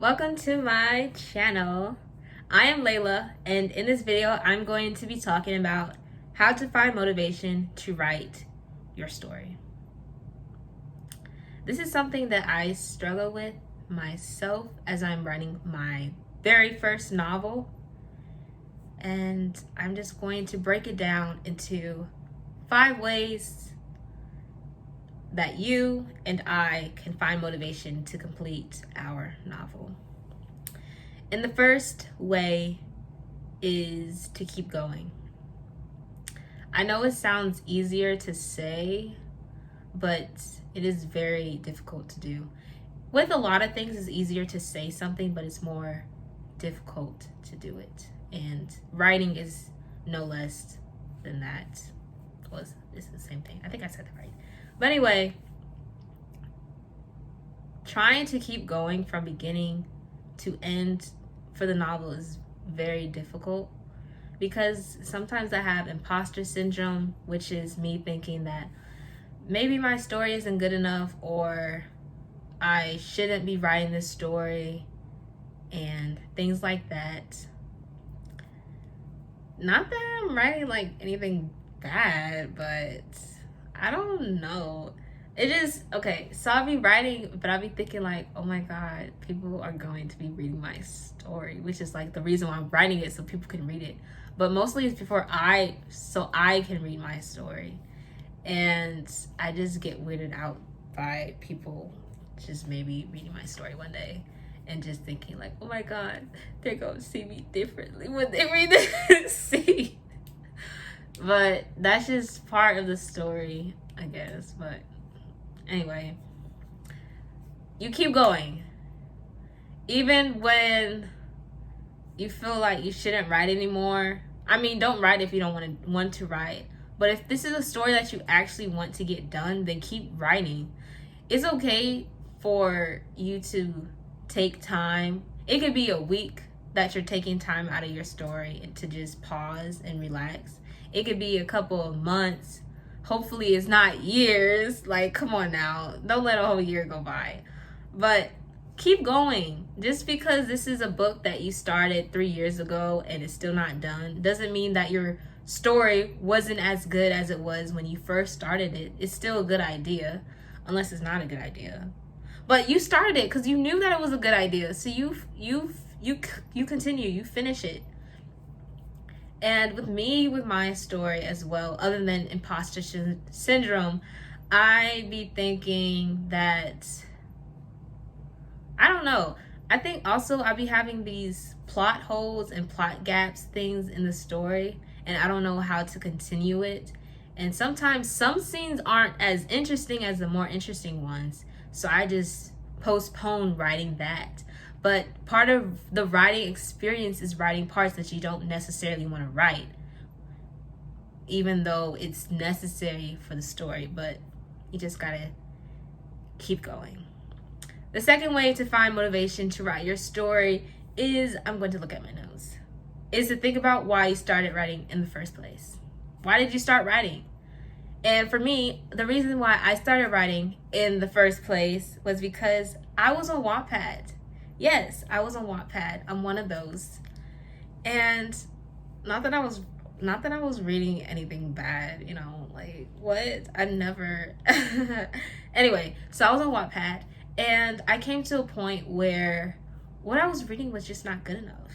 Welcome to my channel. I am Layla, and in this video I'm going to be talking about how to find motivation to write your story. This is something that I struggle with myself as I'm writing my very first novel, and I'm just going to break it down into 5 ways that you and I can find motivation to complete our novel. And the first way is to keep going. I know it sounds easier to say, but it is very difficult to do. With a lot of things, it's easier to say something, but it's more difficult to do it. And writing is no less than that. Well, it's the same thing. I think I said that right. But anyway, trying to keep going from beginning to end for the novel is very difficult because sometimes I have imposter syndrome, which is me thinking that maybe my story isn't good enough or I shouldn't be writing this story and things like that. Not that I'm writing like anything bad, but I don't know. It is, okay, so I'll be writing, but I'll be thinking like, oh my God, people are going to be reading my story, which is like the reason why I'm writing it, so people can read it. But mostly it's so I can read my story. And I just get weirded out by people just maybe reading my story one day and just thinking like, oh my God, they're going to see me differently when they read this scene. But that's just part of the story, I guess. But anyway, you keep going. Even when you feel like you shouldn't write anymore. I mean, don't write if you don't want to write. But if this is a story that you actually want to get done, then keep writing. It's okay for you to take time. It could be a week that you're taking time out of your story and to just pause and relax. It could be a couple of months. Hopefully it's not years. Like, come on now. Don't let a whole year go by. But keep going. Just because this is a book that you started 3 years ago and it's still not done doesn't mean that your story wasn't as good as it was when you first started it. It's still a good idea, unless it's not a good idea. But you started it because you knew that it was a good idea. So you continue, you finish it. And with me, with my story as well, other than imposter syndrome, I be thinking that, I don't know. I think also I be having these plot holes and plot gaps things in the story, and I don't know how to continue it. And sometimes some scenes aren't as interesting as the more interesting ones, so I just postpone writing that. But part of the writing experience is writing parts that you don't necessarily want to write, even though it's necessary for the story. But you just gotta keep going. The second way to find motivation to write your story is, I'm going to look at my notes, is to think about why you started writing in the first place. Why did you start writing? And for me, the reason why I started writing in the first place was because I was on Wattpad. Yes, I was on Wattpad. I'm one of those. And not that I was reading anything bad, you know, like what? I never Anyway, so I was on Wattpad and I came to a point where what I was reading was just not good enough.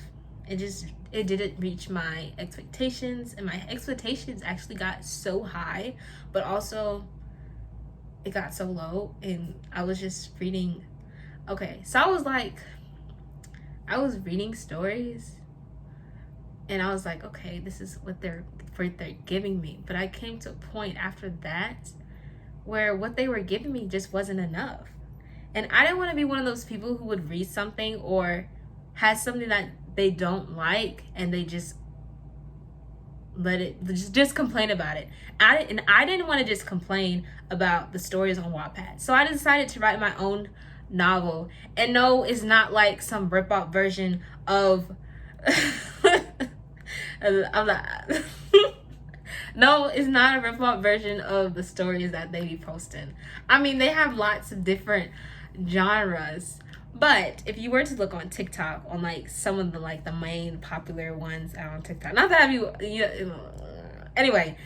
It didn't reach my expectations, and my expectations actually got so high, but also it got so low, and I was just reading. Okay, so I was reading stories and I was like, okay, this is what they're giving me. But I came to a point after that where what they were giving me just wasn't enough. And I didn't want to be one of those people who would read something or has something that they don't like and they just just complain about it. I didn't want to just complain about the stories on Wattpad. So I decided to write my own novel. And no, it's not like some rip-off version of I'm not no, it's not a rip-off version of the stories that they be posting. I mean, they have lots of different genres, But if you were to look on TikTok, on like some of the like the main popular ones on TikTok, not that anyway,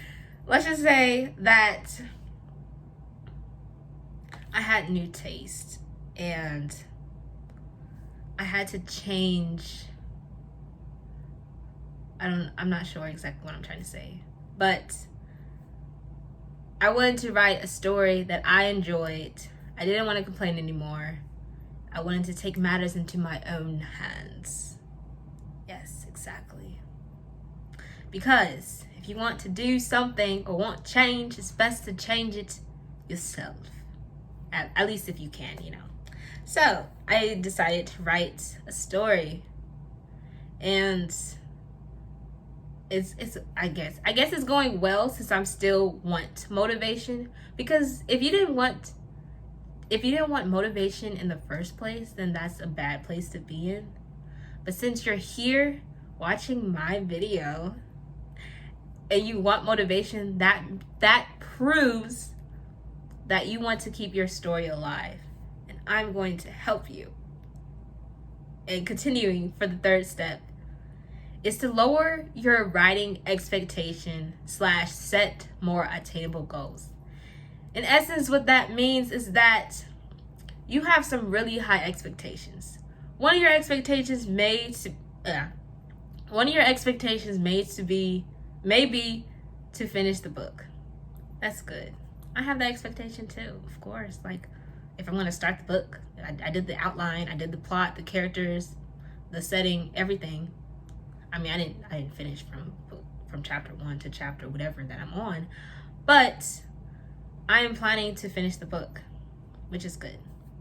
let's just say that I had new taste and I had to change. I'm not sure exactly what I'm trying to say, but I wanted to write a story that I enjoyed. I didn't want to complain anymore. I wanted to take matters into my own hands. Yes, exactly. Because if you want to do something or want change, it's best to change it yourself. At least if you can, you know. So I decided to write a story, and it's I guess it's going well since I'm still want motivation. Because if you didn't want motivation in the first place, then that's a bad place to be in. But since you're here watching my video and you want motivation, that proves that you want to keep your story alive. And I'm going to help you. And continuing for the third step is to lower your writing expectation / set more attainable goals. In essence, what that means is that you have some really high expectations. One of your expectations may be to finish the book. That's good. I have that expectation too, of course. Like, if I'm going to start the book, I did the outline, I did the plot, the characters, the setting, everything. I mean, I didn't finish from chapter 1 to chapter whatever that I'm on, but I am planning to finish the book, which is good.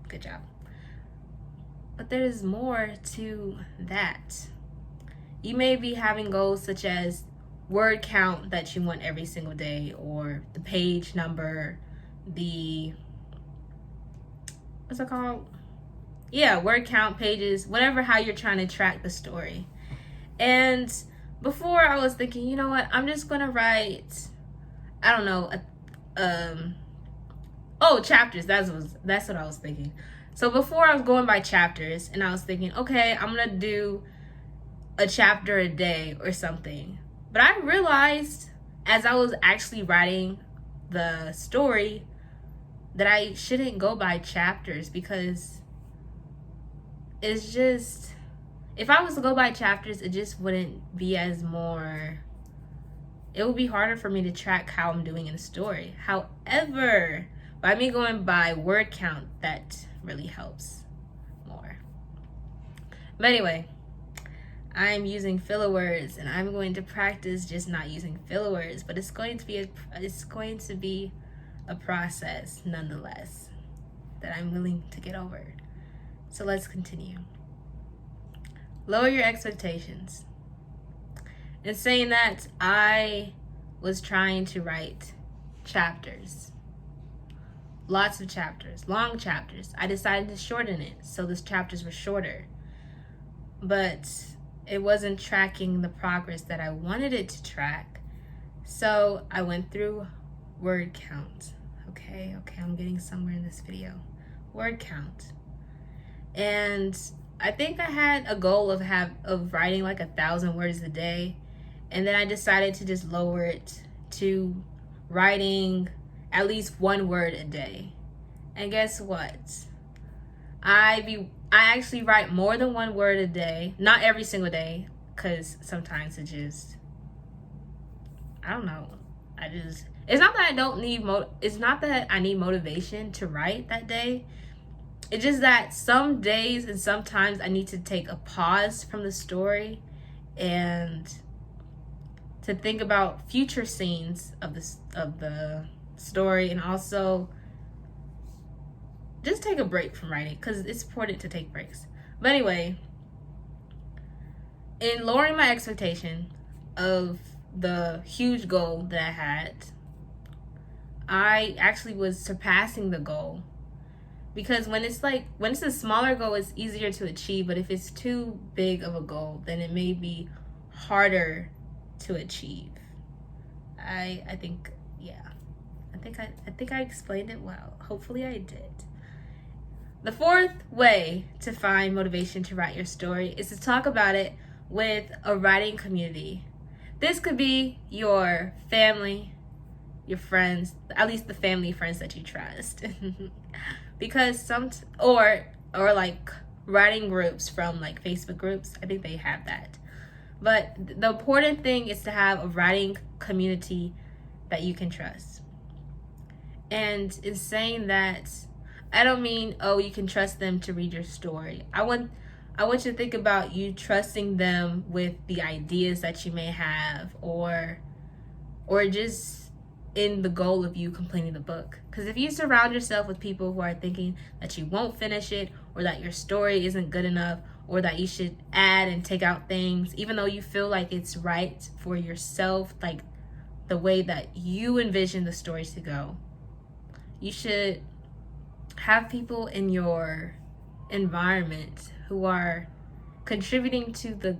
Good job. But there's more to that. You may be having goals such as word count that you want every single day, or the page number, what's it called? Yeah, word count, pages, whatever, how you're trying to track the story. And before I was thinking, you know what, I'm just gonna write, I don't know, chapters. That's what I was thinking. So before I was going by chapters, and I was thinking, okay, I'm gonna do a chapter a day or something. But I realized as I was actually writing the story that I shouldn't go by chapters, because it's just, if I was to go by chapters, it just wouldn't be it would be harder for me to track how I'm doing in a story. However, by me going by word count, that really helps more. But anyway, I'm using filler words, and I'm going to practice just not using filler words, but it's going to be a process nonetheless that I'm willing to get over. So let's continue. Lower your expectations. In saying that, I was trying to write chapters. Lots of chapters, long chapters. I decided to shorten it, so the chapters were shorter. But it wasn't tracking the progress that I wanted it to track. So I went through word count. Okay, I'm getting somewhere in this video. Word count. And I think I had a goal of writing like 1,000 words a day. And then I decided to just lower it to writing at least 1 word a day. And guess what? I actually write more than 1 word a day. Not every single day, because sometimes I don't know. It's not that it's not that I need motivation to write that day. It's just that some days and sometimes I need to take a pause from the story and to think about future scenes of the story, and also just take a break from writing, because it's important to take breaks. But anyway, in lowering my expectation of the huge goal that I had, I actually was surpassing the goal. Because when it's a smaller goal, it's easier to achieve. But if it's too big of a goal, then it may be harder to achieve. I think I explained it well. Hopefully I did. The fourth way to find motivation to write your story is to talk about it with a writing community. This could be your family, your friends, at least the family friends that you trust. Because or like writing groups from like Facebook groups, I think they have that. But the important thing is to have a writing community that you can trust. And in saying that, I don't mean, oh, you can trust them to read your story. I want you to think about you trusting them with the ideas that you may have, or just in the goal of you completing the book. Because if you surround yourself with people who are thinking that you won't finish it, or that your story isn't good enough, or that you should add and take out things, even though you feel like it's right for yourself, like the way that you envision the story to go, you should have people in your environment who are contributing to the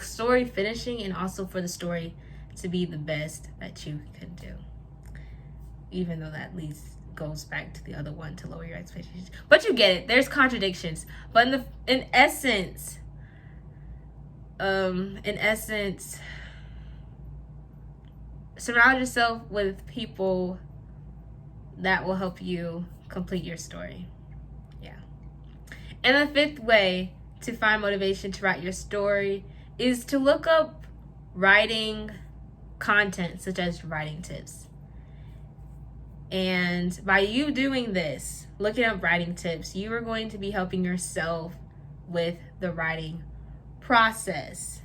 story finishing, and also for the story to be the best that you can do. Even though that goes back to the other one, to lower your expectations. But you get it. There's contradictions. But in essence, surround yourself with people that will help you complete your story. Yeah. And the fifth way to find motivation to write your story is to look up writing content, such as writing tips. And by you doing this, looking up writing tips, you are going to be helping yourself with the writing process.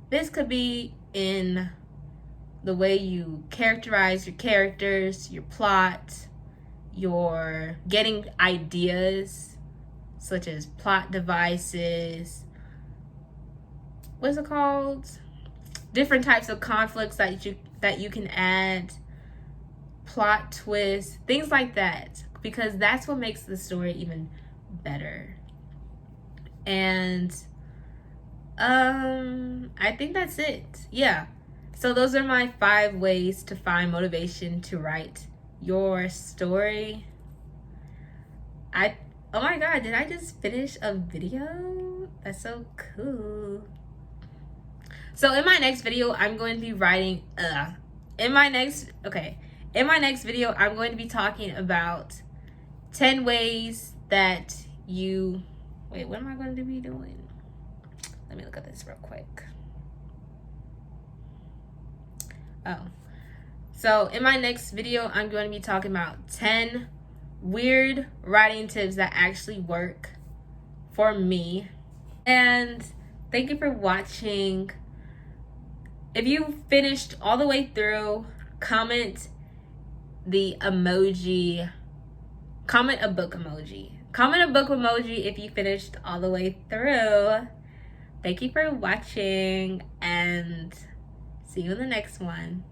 This could be in the way you characterize your characters, your plot, your getting ideas, such as plot devices. What's it called? Different types of conflicts that you can add, plot twists, things like that, because that's what makes the story even better. And I think that's it. Yeah. So those are my 5 ways to find motivation to write your story. Oh my god, did I just finish a video? That's so cool. So in my next video, I'm going to be writing in my next video, I'm going to be talking about 10 ways that you wait, what am I going to be doing? Let me look at this real quick. So in my next video, I'm going to be talking about 10 weird writing tips that actually work for me. And thank you for watching. If you finished all the way through, comment a book emoji. Comment a book emoji if you finished all the way through. Thank you for watching, and see you in the next one.